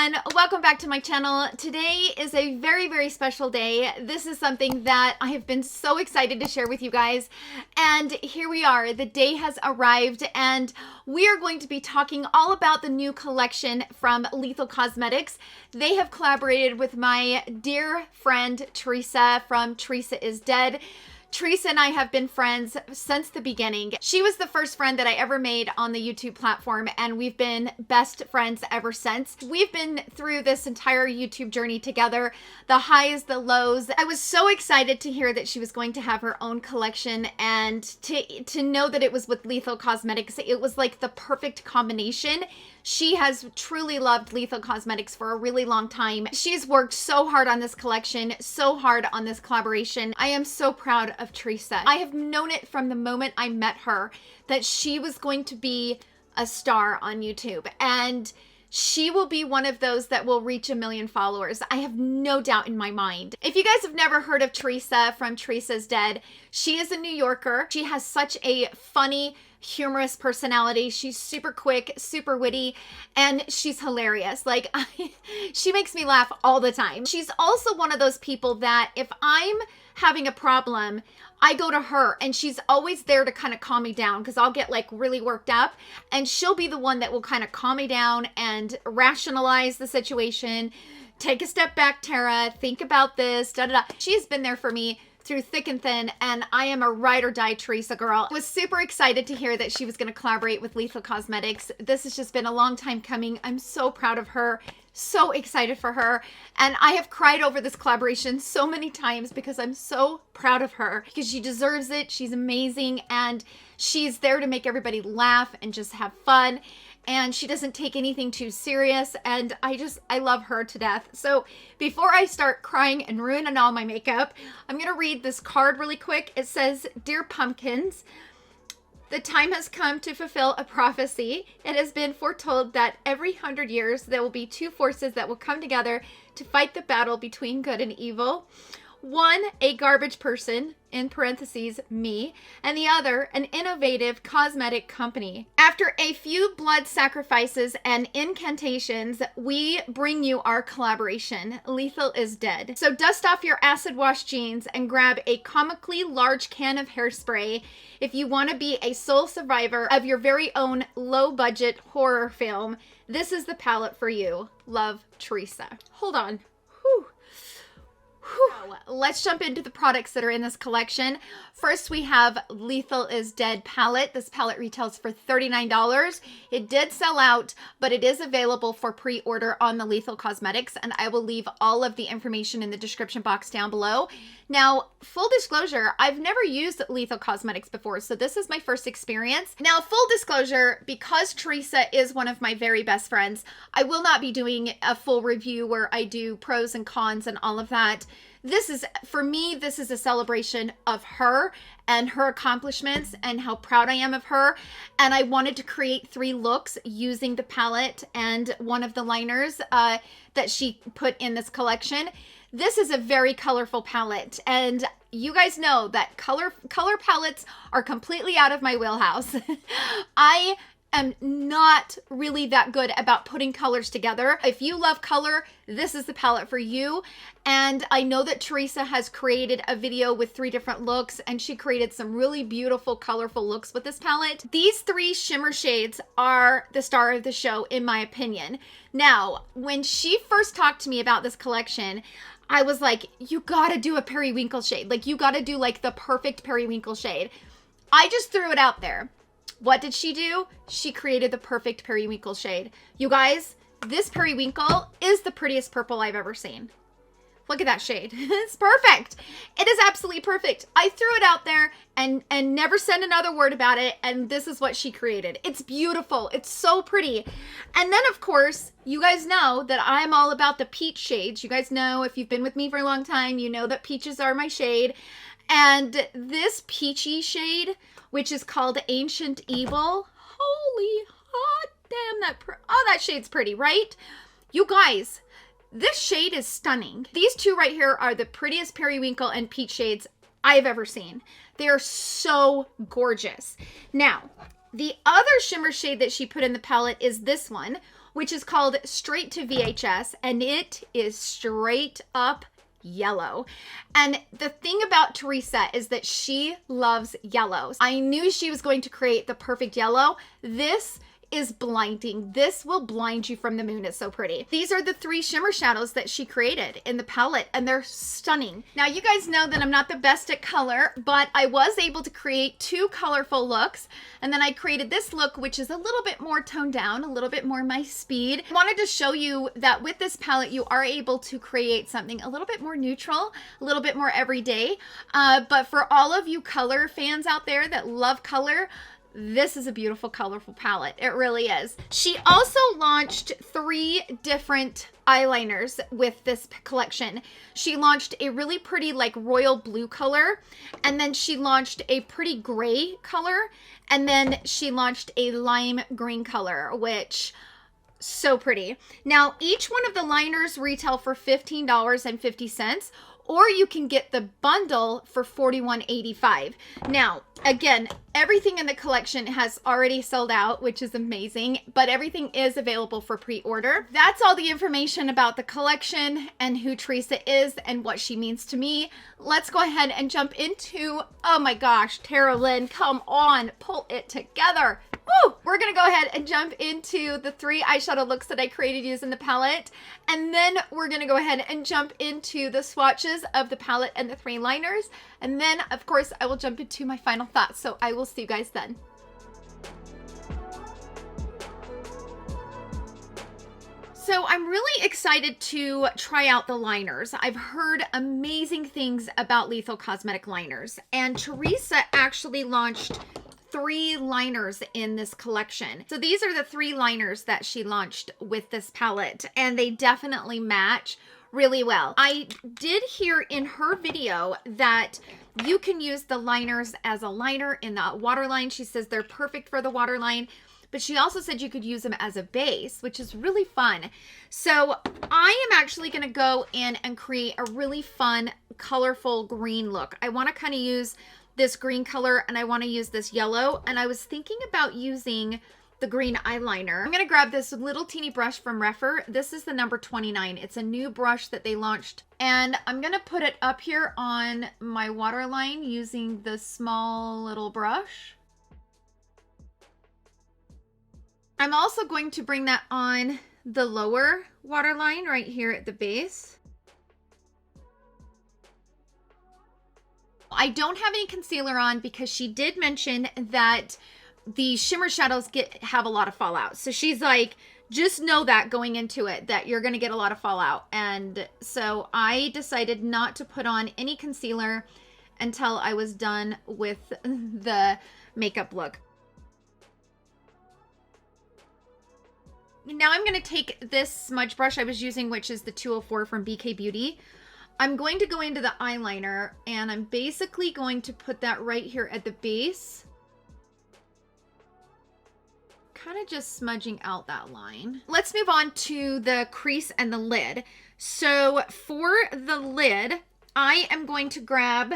everyone, welcome back to my channel. Today is a very, very special day. This is something that I have been so excited to share with you guys. And here we are, the day has arrived and we are going to be talking all about the new collection from Lethal Cosmetics. They have collaborated with my dear friend, Theresa from Theresa is Dead. Theresa and I have been friends since the beginning. She was the first friend that I ever made on the YouTube platform, and we've been best friends ever since. We've been through this entire YouTube journey together, the highs, the lows. I was so excited to hear that she was going to have her own collection, and to know that it was with Lethal Cosmetics. It was like the perfect combination. She has truly loved Lethal Cosmetics for a really long time. She's worked so hard on this collection, so hard on this collaboration. I am so proud of Theresa. I have known it from the moment I met her that she was going to be a star on YouTube, and she will be one of those that will reach 1 million followers. I have no doubt in my mind. If you guys have never heard of Theresa from Theresa's Dead, she is a New Yorker. She has such a funny, humorous personality. She's super quick, super witty, and she's hilarious. Like, she makes me laugh all the time. She's also one of those people that if I'm having a problem, I go to her and she's always there to kind of calm me down, because I'll get like really worked up and she'll be the one that will kind of calm me down and rationalize the situation. Take a step back, Tara. Think about this. Da, da, da. She's been there for me through thick and thin, and I am a ride or die Theresa girl. I was super excited to hear that she was going to collaborate with Lethal Cosmetics. This has just been a long time coming. I'm so proud of her, so excited for her, and I have cried over this collaboration so many times because I'm so proud of her, because she deserves it. She's amazing, and she's there to make everybody laugh and just have fun. And she doesn't take anything too serious, and I love her to death. So before I start crying and ruining all my makeup, I'm gonna read this card really quick. It says, "Dear Pumpkins, the time has come to fulfill a prophecy. It has been foretold that every 100 years there will be two forces that will come together to fight the battle between good and evil. One, a garbage person, in parentheses, me, and the other, an innovative cosmetic company. After a few blood sacrifices and incantations, we bring you our collaboration. Lethal is Dead. So dust off your acid wash jeans and grab a comically large can of hairspray if you want to be a sole survivor of your very own low-budget horror film. This is the palette for you. Love, Theresa." Hold on. Whew. Let's jump into the products that are in this collection. First, we have Lethal is Dead palette. This palette retails for $39. It did sell out, but it is available for pre-order on the Lethal Cosmetics, and I will leave all of the information in the description box down below. Now, full disclosure, I've never used Lethal Cosmetics before, so this is my first experience. Now, full disclosure, because Theresa is one of my very best friends, I will not be doing a full review where I do pros and cons and all of that. This is, for me, this is a celebration of her and her accomplishments and how proud I am of her. And I wanted to create 3 looks using the palette and one of the liners that she put in this collection. This is a very colorful palette, and you guys know that color palettes are completely out of my wheelhouse. I am not really that good about putting colors together. If you love color, this is the palette for you. And I know that Theresa has created a video with 3 different looks, and she created some really beautiful, colorful looks with this palette. These 3 shimmer shades are the star of the show, in my opinion. Now, when she first talked to me about this collection, I was like, you gotta do a periwinkle shade. Like, you gotta do like the perfect periwinkle shade. I just threw it out there. What did she do? She created the perfect periwinkle shade. You guys, this periwinkle is the prettiest purple I've ever seen. Look at that shade. It's perfect. It is absolutely perfect. I threw it out there and never said another word about it, and this is what she created. It's beautiful. It's so pretty. And then, of course, you guys know that I'm all about the peach shades. You guys know, if you've been with me for a long time, you know that peaches are my shade. And this peachy shade, which is called Ancient Evil, holy hot damn, that shade's pretty, right? You guys, this shade is stunning. These 2 right here are the prettiest periwinkle and peach shades I've ever seen. They are so gorgeous. Now, the other shimmer shade that she put in the palette is this one, which is called Straight to VHS, and it is straight up yellow. And the thing about Theresa is that she loves yellows. I knew she was going to create the perfect yellow. This is blinding. This will blind you from the moon. It's so pretty. These are the 3 shimmer shadows that she created in the palette, and they're stunning. Now, you guys know that I'm not the best at color, but I was able to create 2 colorful looks, and then I created this look, which is a little bit more toned down, a little bit more my speed. I wanted to show you that with this palette, you are able to create something a little bit more neutral, a little bit more everyday. But for all of you color fans out there that love color, this is a beautiful, colorful palette. It really is. She also launched 3 different eyeliners with this collection. She launched a really pretty like royal blue color, and then she launched a pretty gray color, and then she launched a lime green color, which so pretty. Now, each one of the liners retail for $15.50. Or you can get the bundle for $41.85. Now, again, everything in the collection has already sold out, which is amazing, but everything is available for pre-order. That's all the information about the collection and who Theresa is and what she means to me. Let's go ahead and jump into, oh my gosh, Lynn, come on, pull it together. Woo! We're gonna go ahead and jump into the 3 eyeshadow looks that I created using the palette. And then we're gonna go ahead and jump into the swatches of the palette and the 3 liners. And then, of course, I will jump into my final thoughts. So I will see you guys then. So I'm really excited to try out the liners. I've heard amazing things about Lethal Cosmetic liners. And Theresa actually launched 3 liners in this collection. So these are the 3 liners that she launched with this palette, and they definitely match really well. I did hear in her video that you can use the liners as a liner in the waterline. She says they're perfect for the waterline, but she also said you could use them as a base, which is really fun. So I am actually going to go in and create a really fun, colorful green look. I want to kind of use this green color, and I want to use this yellow, and I was thinking about using the green eyeliner. I'm going to grab this little teeny brush from Refer. This is the number 29. It's a new brush that they launched, and I'm going to put it up here on my waterline using the small little brush. I'm also going to bring that on the lower waterline right here at the base. I don't have any concealer on because she did mention that the shimmer shadows have a lot of fallout. So she's like, just know that going into it, that you're going to get a lot of fallout. And so I decided not to put on any concealer until I was done with the makeup look. Now I'm going to take this smudge brush I was using, which is the 204 from BK Beauty. I'm going to go into the eyeliner, and I'm basically going to put that right here at the base. Kind of just smudging out that line. Let's move on to the crease and the lid. So for the lid, I am going to grab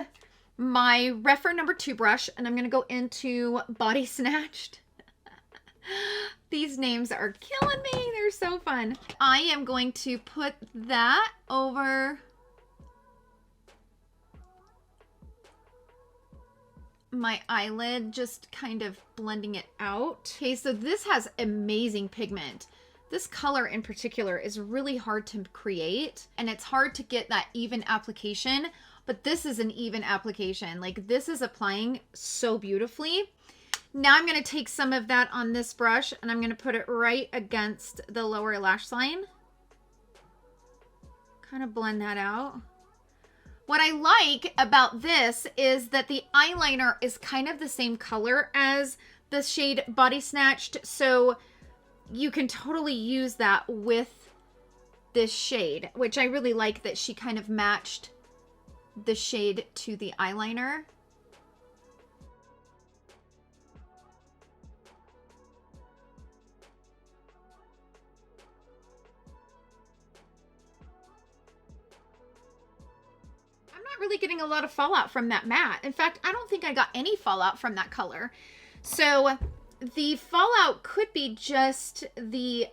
my Refer number 2 brush, and I'm going to go into Body Snatched. These names are killing me. They're so fun. I am going to put that over my eyelid, just kind of blending it out. Okay, so this has amazing pigment. This color in particular is really hard to create, and it's hard to get that even application, but this is an even application. Like, this is applying so beautifully. Now I'm going to take some of that on this brush, and I'm going to put it right against the lower lash line. Kind of blend that out. What I like about this is that the eyeliner is kind of the same color as the shade Body Snatched, so you can totally use that with this shade, which I really like that she kind of matched the shade to the eyeliner. Really getting a lot of fallout from that matte. In fact, I don't think I got any fallout from that color. So the fallout could be just the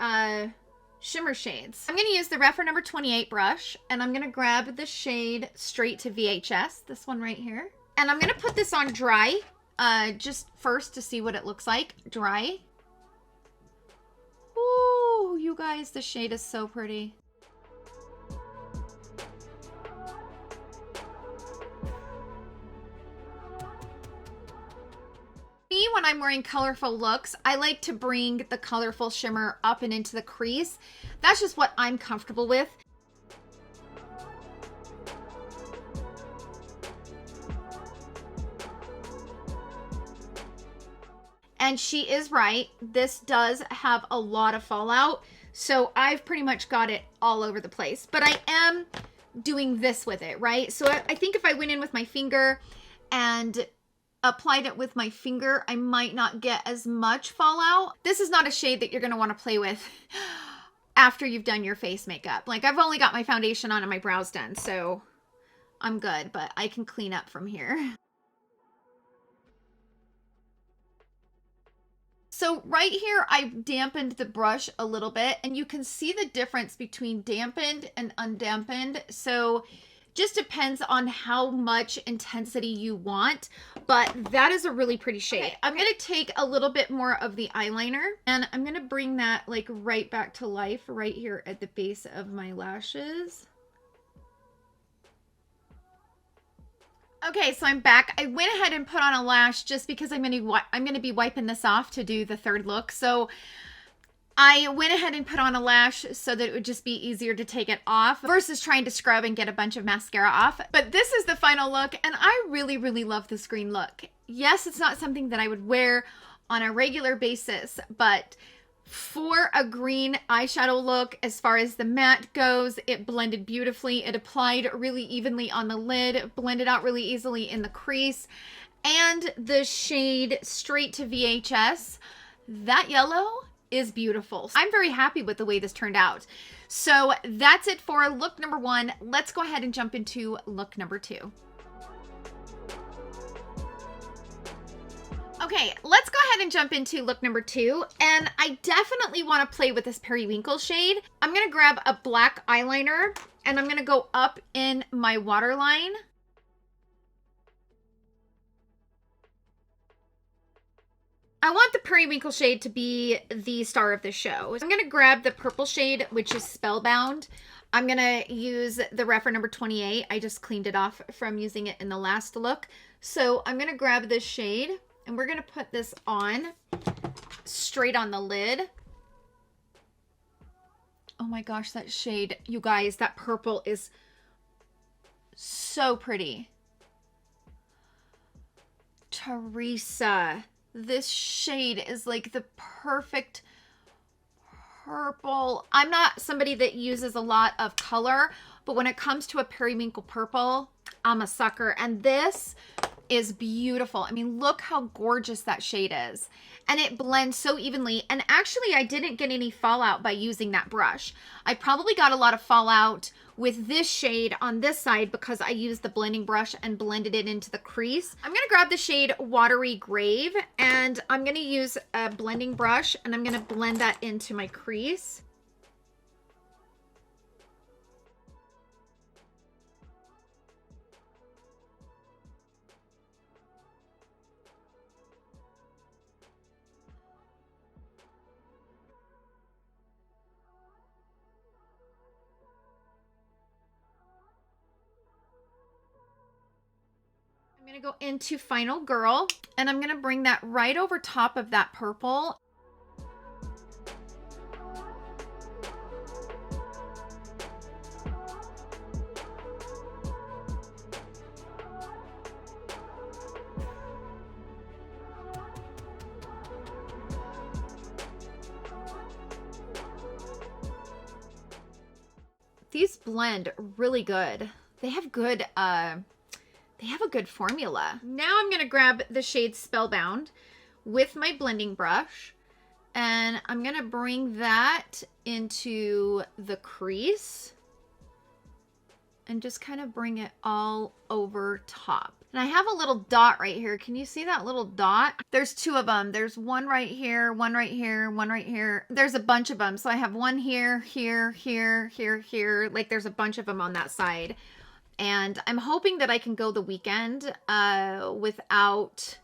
shimmer shades. I'm going to use the Refer number 28 brush, and I'm going to grab the shade Straight to VHS, this one right here. And I'm going to put this on dry, just first to see what it looks like. Dry. Ooh, you guys, the shade is so pretty. Me, when I'm wearing colorful looks, I like to bring the colorful shimmer up and into the crease. That's just what I'm comfortable with. And she is right. This does have a lot of fallout. So I've pretty much got it all over the place. But I am doing this with it, right? So I think if I went in with my finger and applied it with my finger, I might not get as much fallout. This is not a shade that you're going to want to play with after you've done your face makeup. Like, I've only got my foundation on and my brows done, so I'm good, but I can clean up from here. So right here, I've dampened the brush a little bit, and you can see the difference between dampened and undampened. So just depends on how much intensity you want, but that is a really pretty shade. Okay. I'm going to take a little bit more of the eyeliner, and I'm going to bring that like right back to life right here at the base of my lashes. Okay, so I'm back. I went ahead and put on a lash just because I'm going to be wiping this off to do the third look. So I went ahead and put on a lash so that it would just be easier to take it off versus trying to scrub and get a bunch of mascara off. But this is the final look, and I really, really love this green look. Yes, it's not something that I would wear on a regular basis, but for a green eyeshadow look, as far as the matte goes, it blended beautifully. It applied really evenly on the lid, blended out really easily in the crease, and the shade Straight to VHS, that yellow is beautiful. I'm very happy with the way this turned out. So that's it for look number 1. Let's go ahead and jump into look number 2. Okay, let's go ahead and jump into look number 2. And I definitely want to play with this periwinkle shade. I'm going to grab a black eyeliner, and I'm going to go up in my waterline. I want the periwinkle shade to be the star of the show. I'm going to grab the purple shade, which is Spellbound. I'm going to use the Refer number 28. I just cleaned it off from using it in the last look. So I'm going to grab this shade, and we're going to put this on straight on the lid. Oh my gosh, that shade, you guys, that purple is so pretty. Theresa. This shade is like the perfect purple. I'm not somebody that uses a lot of color, but when it comes to a periwinkle purple, I'm a sucker. And this is beautiful. I mean, look how gorgeous that shade is. And it blends so evenly. And actually, I didn't get any fallout by using that brush. I probably got a lot of fallout with this shade on this side because I used the blending brush and blended it into the crease. I'm going to grab the shade Watery Grave, and I'm going to use a blending brush, and I'm going to blend that into my crease. I'm going to go into Final Girl, and I'm going to bring that right over top of that purple. These blend really good. They have good, they have a good formula. Now I'm going to grab the shade Spellbound with my blending brush, and I'm going to bring that into the crease and just kind of bring it all over top. And I have a little dot right here. Can you see that little dot? There's two of them. There's one right here, one right here, one right here. There's a bunch of them. So I have one here, here, here, here, here. Like there's a bunch of them on that side. And I'm hoping that I can go the weekend without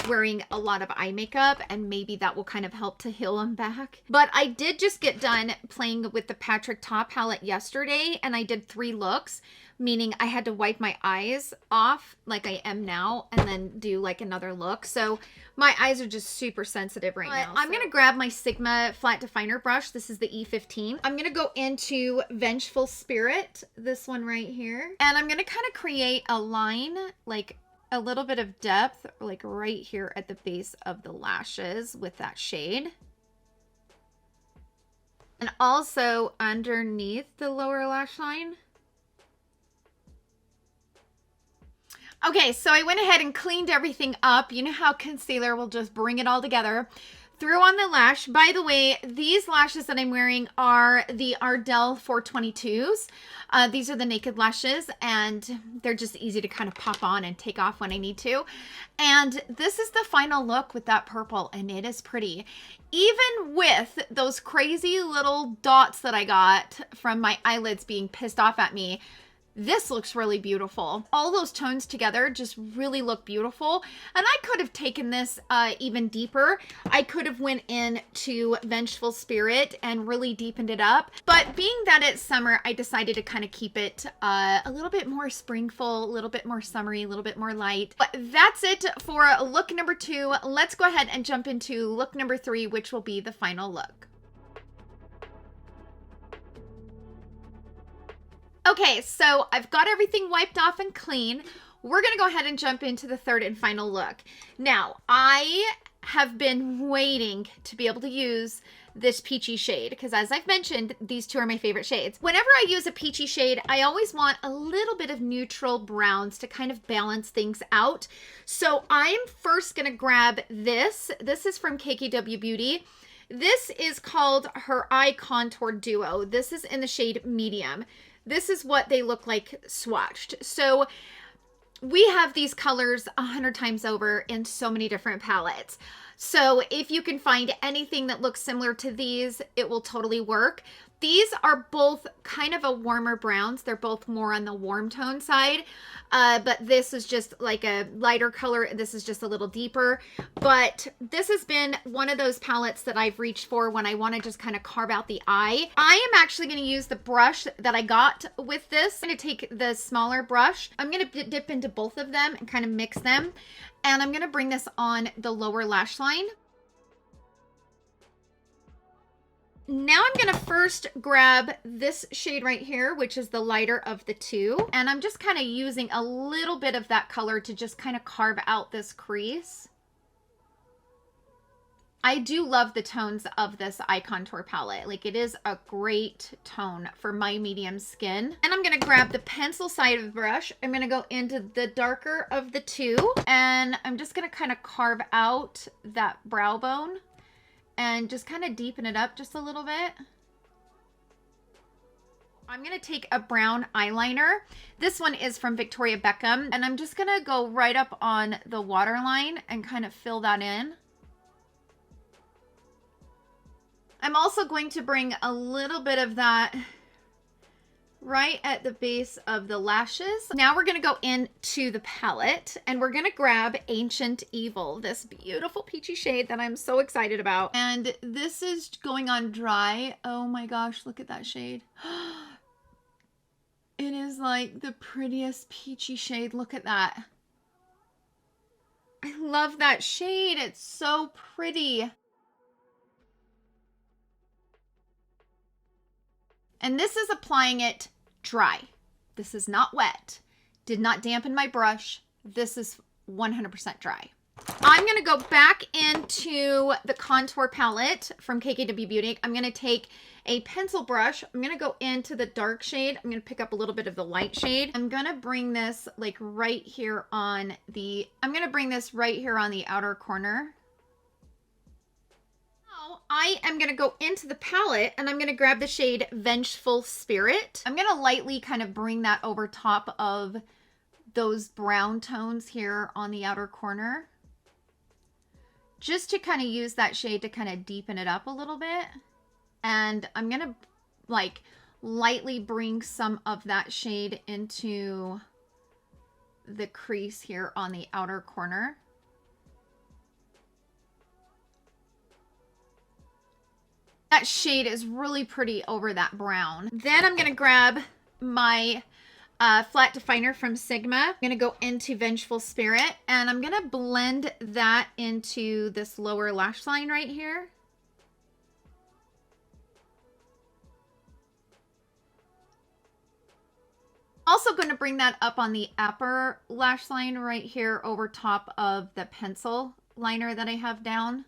wearing a lot of eye makeup, and maybe that will kind of help to heal them back. But I did just get done playing with the Patrick Ta palette yesterday, and I did 3 looks, meaning I had to wipe my eyes off like I am now and then do like another look. So my eyes are just super sensitive right now. I'm going to grab my Sigma flat definer brush. This is the E15. I'm going to go into Vengeful Spirit, this one right here. And I'm going to kind of create a line, like a little bit of depth, like right here at the base of the lashes with that shade. And also underneath the lower lash line. Okay, so I went ahead and cleaned everything up. You know how concealer will just bring it all together. Threw on the lash. By the way, these lashes that I'm wearing are the Idole 422s. These are the naked lashes, and they're just easy to kind of pop on and take off when I need to. And this is the final look with that purple, and it is pretty. Even with those crazy little dots that I got from my eyelids being pissed off at me, this looks really beautiful. All those tones together just really look beautiful. And I could have taken this even deeper. I could have went into Vengeful Spirit and really deepened it up. But being that it's summer, I decided to kind of keep it a little bit more springful, a little bit more summery, a little bit more light. But that's it for look number 2. Let's go ahead and jump into look number 3, which will be the final look. Okay, so I've got everything wiped off and clean. We're going to go ahead and jump into the third and final look. Now, I have been waiting to be able to use this peachy shade because, as I've mentioned, these two are my favorite shades. Whenever I use a peachy shade, I always want a little bit of neutral browns to kind of balance things out. So I'm first going to grab this. This is from KKW Beauty. This is called her Eye Contour Duo. This is in the shade Medium. This is what they look like swatched. So we have these colors 100 times over in so many different palettes. So if you can find anything that looks similar to these, it will totally work. These are both kind of a warmer browns. They're both more on the warm tone side. But this is just like a lighter color. This is just a little deeper. But this has been one of those palettes that I've reached for when I want to just kind of carve out the eye. I am actually going to use the brush that I got with this. I'm going to take the smaller brush. I'm going to dip into both of them and kind of mix them. And I'm going to bring this on the lower lash line. Now I'm going to first grab this shade right here, which is the lighter of the two. And I'm just kind of using a little bit of that color to just kind of carve out this crease. I do love the tones of this eye contour palette. Like, it is a great tone for my medium skin. And I'm going to grab the pencil side of the brush. I'm going to go into the darker of the two. And I'm just going to kind of carve out that brow bone. And just kind of deepen it up just a little bit. I'm going to take a brown eyeliner. This one is from Victoria Beckham. And I'm just going to go right up on the waterline and kind of fill that in. I'm also going to bring a little bit of that right at the base of the lashes. Now we're going to go into the palette and we're going to grab Ancient Evil, this beautiful peachy shade that I'm so excited about. And this is going on dry. Oh my gosh, look at that shade. It is like the prettiest peachy shade. Look at that. I love that shade. It's so pretty. And this is applying it dry. This is not wet. Did not dampen my brush. This is 100% dry. I'm going to go back into the contour palette from KKW Beauty. I'm going to take a pencil brush. I'm going to go into the dark shade. I'm going to pick up a little bit of the light shade. I'm going to bring this like right here on the, outer corner. I am going to go into the palette and I'm going to grab the shade Vengeful Spirit. I'm going to lightly kind of bring that over top of those brown tones here on the outer corner, just to kind of use that shade to kind of deepen it up a little bit. And I'm going to like lightly bring some of that shade into the crease here on the outer corner. That shade is really pretty over that brown. Then I'm going to grab my flat definer from Sigma. I'm going to go into Vengeful Spirit, and I'm going to blend that into this lower lash line right here. Also going to bring that up on the upper lash line right here over top of the pencil liner that I have down.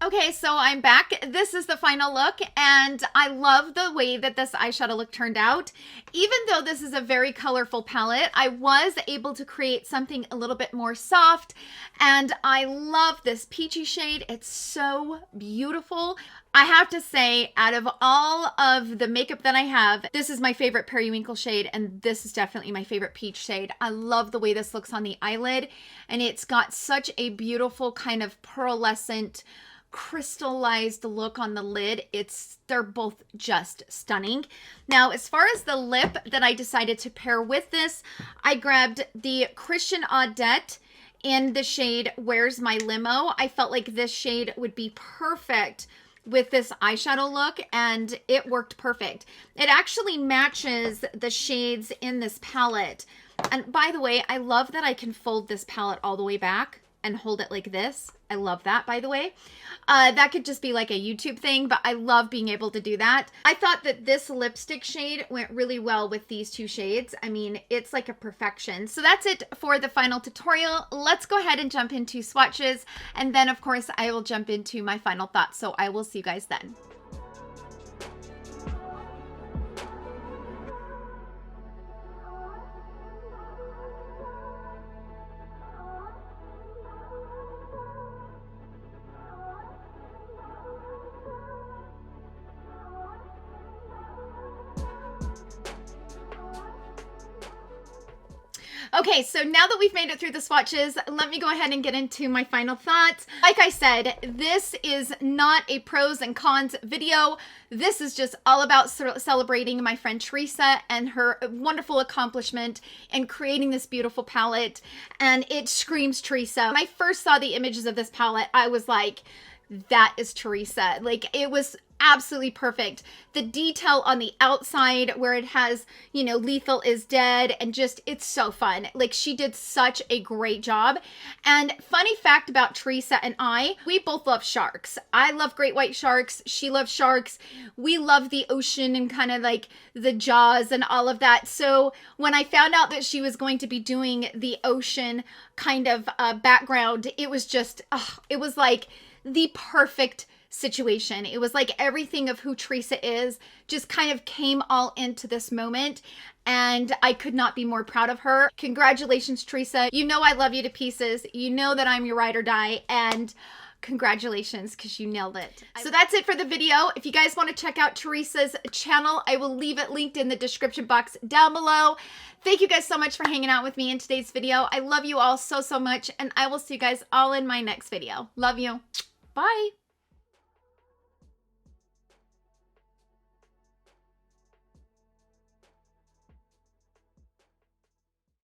Okay, so I'm back. This is the final look, and I love the way that this eyeshadow look turned out. Even though this is a very colorful palette, I was able to create something a little bit more soft, and I love this peachy shade. It's so beautiful. I have to say, out of all of the makeup that I have, this is my favorite periwinkle shade, and this is definitely my favorite peach shade. I love the way this looks on the eyelid, and it's got such a beautiful kind of pearlescent, crystallized look on the lid. They're both just stunning. Now, as far as the lip that I decided to pair with this, I grabbed the Christian Audette in the shade Where's My Limo. I felt like this shade would be perfect with this eyeshadow look, and it worked perfect. It actually matches the shades in this palette. And by the way, I love that I can fold this palette all the way back and hold it like this. I love that, by the way. That could just be like a YouTube thing, but I love being able to do that. I thought that this lipstick shade went really well with these two shades. I mean, it's like a perfection. So that's it for the final tutorial. Let's go ahead and jump into swatches. And then, of course, I will jump into my final thoughts. So I will see you guys then. Okay, so now that we've made it through the swatches, let me go ahead and get into my final thoughts. Like I said, this is not a pros and cons video. This is just all about celebrating my friend Theresa and her wonderful accomplishment in creating this beautiful palette. And it screams Theresa. When I first saw the images of this palette, I was like, that is Theresa. Like, it was absolutely perfect. The detail on the outside where it has, you know, Lethal is Dead, and just, it's so fun. Like, she did such a great job. And funny fact about Theresa and I, we both love sharks. I love great white sharks. She loves sharks. We love the ocean and kind of like the Jaws and all of that. So when I found out that she was going to be doing the ocean kind of background, it was just, it was like the perfect situation. It was like everything of who Theresa is just kind of came all into this moment, and I could not be more proud of her. Congratulations, Theresa. You know I love you to pieces. You know that I'm your ride or die, and congratulations, because you nailed it. So that's it for the video. If you guys want to check out Theresa's channel, I will leave it linked in the description box down below. Thank you guys so much for hanging out with me in today's video. I love you all so, so much, and I will see you guys all in my next video. Love you. Bye.